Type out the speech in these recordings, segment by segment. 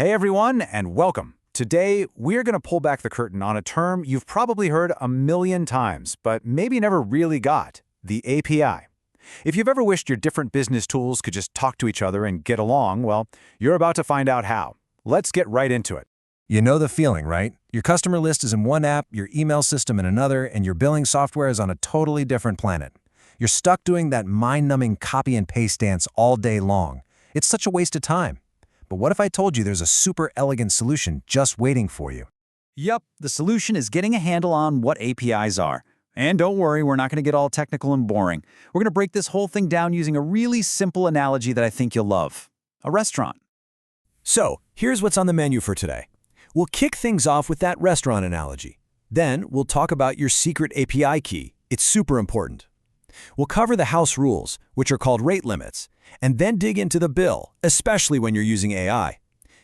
Hey everyone, and welcome. Today, we're going to pull back the curtain on a term you've probably heard a million times, but maybe never really got: the API. If you've ever wished your different business tools could just talk to each other and get along, well, you're about to find out how. Let's get right into it. You know the feeling, right? Your customer list is in one app, your email system in another, and your billing software is on a totally different planet. You're stuck doing that mind-numbing copy and paste dance all day long. It's such a waste of time. But what if I told you there's a super elegant solution just waiting for you? Yep, the solution is getting a handle on what APIs are. And don't worry, we're not going to get all technical and boring. We're going to break this whole thing down using a really simple analogy that I think you'll love: a restaurant. So, here's what's on the menu for today. We'll kick things off with that restaurant analogy. Then, we'll talk about your secret API key. It's super important. We'll cover the house rules, which are called rate limits, and then dig into the bill, especially when you're using AI.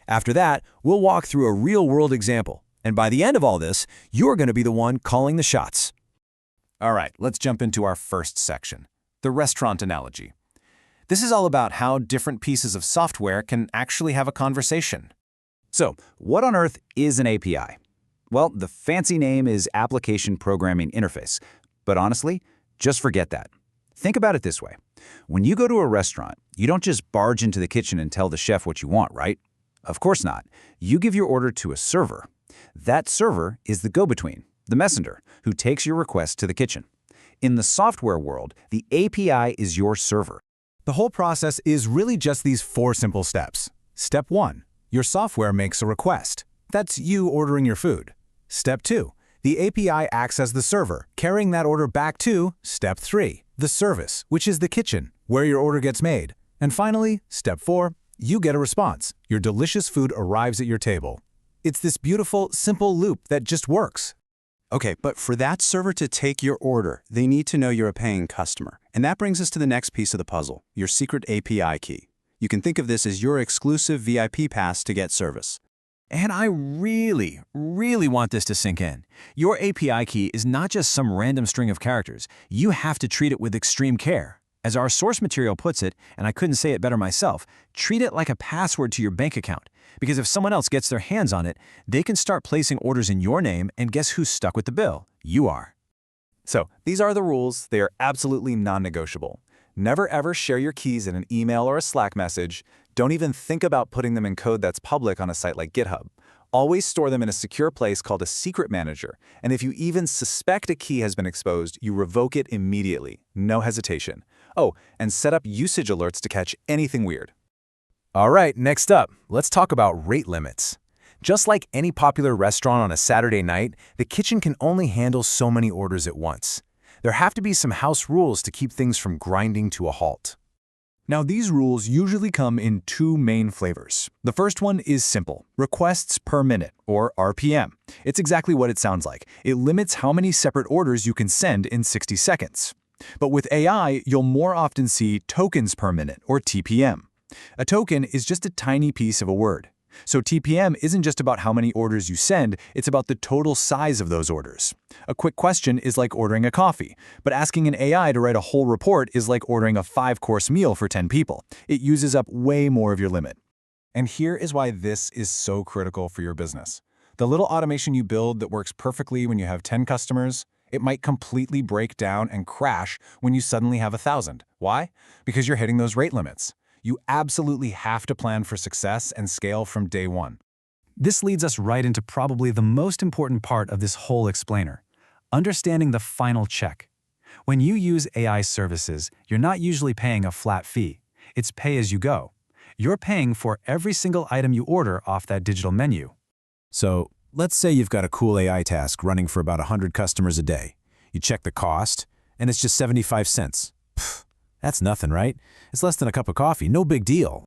After that, we'll walk through a real-world example, and by the end of all this, you're going to be the one calling the shots. All right, let's jump into our first section: the restaurant analogy. This is all about how different pieces of software can actually have a conversation. So, what on earth is an API? Well, the fancy name is Application Programming Interface, but honestly, just forget that. Think about it this way. When you go to a restaurant, you don't just barge into the kitchen and tell the chef what you want, right? Of course not. You give your order to a server. That server is the go-between, the messenger, who takes your request to the kitchen. In the software world, the API is your server. The whole process is really just these 4 simple steps. Step 1. Your software makes a request. That's you ordering your food. Step 2. The API acts as the server, carrying that order back to Step 3, the service, which is the kitchen, where your order gets made. And finally, Step 4, you get a response. Your delicious food arrives at your table. It's this beautiful, simple loop that just works. Okay, but for that server to take your order, they need to know you're a paying customer. And that brings us to the next piece of the puzzle: your secret API key. You can think of this as your exclusive VIP pass to get service. And I really want this to sink in. Your API key is not just some random string of characters. You have to treat it with extreme care. As our source material puts it, and I couldn't say it better myself, treat it like a password to your bank account. Because if someone else gets their hands on it, they can start placing orders in your name, and guess who's stuck with the bill? You are. So, these are the rules. They are absolutely non-negotiable. Never ever share your keys in an email or a Slack message. Don't even think about putting them in code that's public on a site like GitHub. Always store them in a secure place called a secret manager. And if you even suspect a key has been exposed, you revoke it immediately. No hesitation. Oh, and set up usage alerts to catch anything weird. All right, next up, let's talk about rate limits. Just like any popular restaurant on a Saturday night, the kitchen can only handle so many orders at once. There have to be some house rules to keep things from grinding to a halt. Now, these rules usually come in 2 main flavors. The first one is simple: requests per minute, or RPM. It's exactly what it sounds like. It limits how many separate orders you can send in 60 seconds. But with AI, you'll more often see tokens per minute, or TPM. A token is just a tiny piece of a word. So TPM isn't just about how many orders you send, it's about the total size of those orders. A quick question is like ordering a coffee, but asking an AI to write a whole report is like ordering a 5-course meal for 10 people. It uses up way more of your limit. And here is why this is so critical for your business. The little automation you build that works perfectly when you have 10 customers, it might completely break down and crash when you suddenly have 1,000. Why? Because you're hitting those rate limits. You absolutely have to plan for success and scale from day one. This leads us right into probably the most important part of this whole explainer: understanding the final check. When you use AI services, you're not usually paying a flat fee. It's pay as you go. You're paying for every single item you order off that digital menu. So, let's say you've got a cool AI task running for about 100 customers a day. You check the cost, and it's just 75 cents. That's nothing, right? It's less than a cup of coffee, no big deal.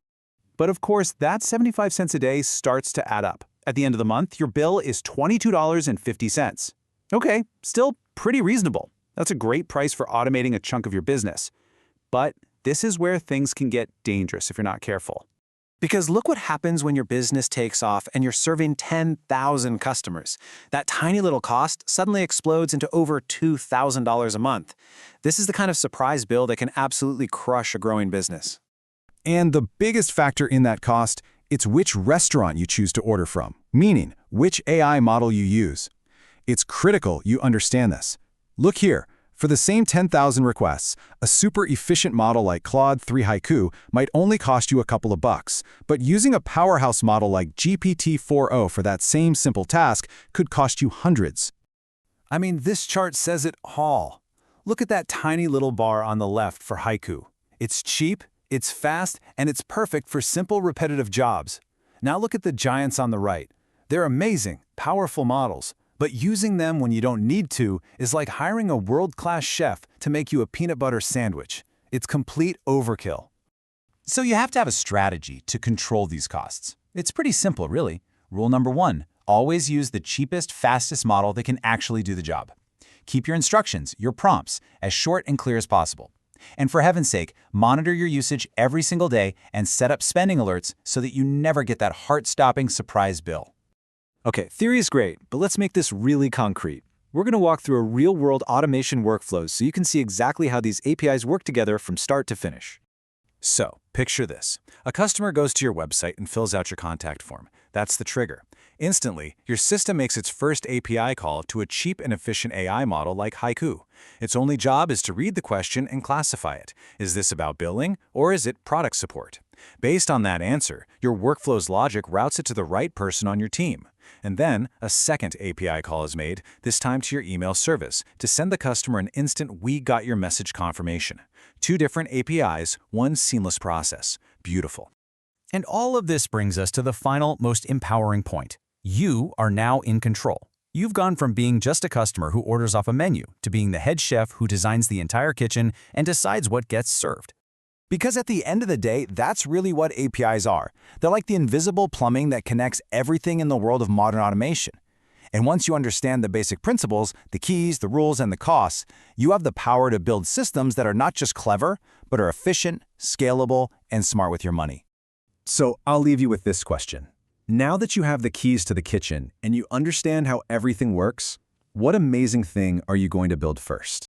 But of course, that 75 cents a day starts to add up. At the end of the month, your bill is $22.50. Okay, still pretty reasonable. That's a great price for automating a chunk of your business. But this is where things can get dangerous if you're not careful. Because look what happens when your business takes off and you're serving 10,000 customers. That tiny little cost suddenly explodes into over $2,000 a month. This is the kind of surprise bill that can absolutely crush a growing business. And the biggest factor in that cost It's which restaurant you choose to order from, meaning which AI model you use. It's critical you understand this. Look here. For the same 10,000 requests, a super efficient model like Claude 3 Haiku might only cost you a couple of bucks, but using a powerhouse model like GPT-4o for that same simple task could cost you hundreds. I mean, this chart says it all. Look at that tiny little bar on the left for Haiku. It's cheap, it's fast, and it's perfect for simple repetitive jobs. Now look at the giants on the right. They're amazing, powerful models. But using them when you don't need to is like hiring a world-class chef to make you a peanut butter sandwich. It's complete overkill. So you have to have a strategy to control these costs. It's pretty simple, really. Rule number 1, always use the cheapest, fastest model that can actually do the job. Keep your instructions, your prompts, as short and clear as possible. And for heaven's sake, monitor your usage every single day and set up spending alerts so that you never get that heart-stopping surprise bill. Okay, theory is great, but let's make this really concrete. We're going to walk through a real-world automation workflows so you can see exactly how these APIs work together from start to finish. So, picture this. A customer goes to your website and fills out your contact form. That's the trigger. Instantly, your system makes its first API call to a cheap and efficient AI model like Haiku. Its only job is to read the question and classify it. Is this about billing, or is it product support? Based on that answer, your workflow's logic routes it to the right person on your team. And then, a second API call is made, this time to your email service, to send the customer an instant "we got your message" confirmation. 2 different APIs, 1 seamless process. Beautiful. And all of this brings us to the final, most empowering point. You are now in control. You've gone from being just a customer who orders off a menu to being the head chef who designs the entire kitchen and decides what gets served. Because at the end of the day, that's really what APIs are. They're like the invisible plumbing that connects everything in the world of modern automation. And once you understand the basic principles, the keys, the rules, and the costs, you have the power to build systems that are not just clever, but are efficient, scalable, and smart with your money. So I'll leave you with this question. Now that you have the keys to the kitchen and you understand how everything works, what amazing thing are you going to build first?